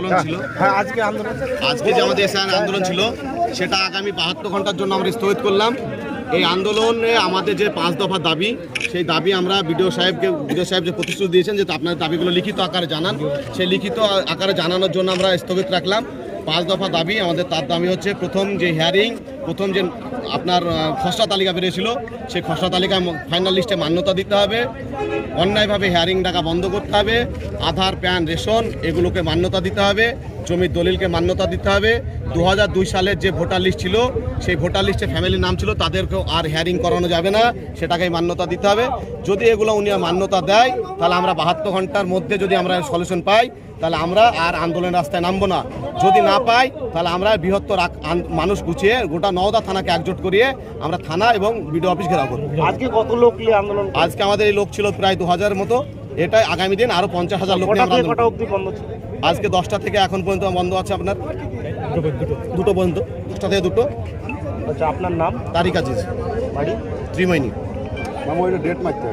আন্দোলন ছিল, আজকে যে আমাদের এসআইআর আন্দোলন ছিল সেটা আগামী 72 ঘন্টার জন্য আমরা স্থগিত করলাম। এই আন্দোলনে আমাদের যে 5 দফা দাবি, সেই দাবি আমরা বিডিও সাহেব যে প্রতিশ্রুতি দিয়েছেন যে আপনার দাবিগুলো লিখিত আকারে জানান, সেই লিখিত আকারে জানানোর জন্য আমরা স্থগিত রাখলাম। 5 দফা দাবি আমাদের, তার দাবি হচ্ছে প্রথম যে হিয়ারিং, প্রথম যে আপনার খসড়া তালিকা বেরিয়েছিল সেই খসড়া তালিকা ফাইনাল লিস্টে মান্যতা দিতে হবে, অন্যায়ভাবে হিয়ারিং ডাকা বন্ধ করতে হবে, আধার প্যান রেশন এগুলোকে মান্যতা দিতে হবে, জমির দলিলকে মান্যতা দিতে হবে। 2002 সালের যে ভোটার লিস্ট ছিল সেই ভোটার লিস্টে ফ্যামিলির নাম ছিল তাদেরকেও আর হিয়ারিং করানো যাবে না, সেটাকেই মান্যতা দিতে হবে। যদি এগুলো উনি মান্যতা দেয় তাহলে আমরা 72 ঘন্টার মধ্যে যদি আমরা সলিউশন পাই তাহলে আমরা আর আন্দোলনের রাস্তায় নামবো না। যদি না পাই তাহলে আমরা বৃহত্তর মানুষ গুছিয়ে গোটা নওদা থানাকে একজোট করিয়ে আমরা থানা এবং বিডিও অফিস ঘেরাও করব। আজকে কত লোক নিয়ে আন্দোলন? আজকে আমাদের এই লোক ছিল প্রায় 2000-এর মতো। এটাই আগামী দিন আরো 50,000 লোক নিয়ে আমরা আজকে 10টা থেকে এখন পর্যন্ত বন্ধ আছে আপনার দুটো পর্যন্ত, 10টা থেকে 2টো। আচ্ছা, আপনার নাম? তারিক আজিজ, বাড়ি ত্রিমৈনী। ডেট মারতে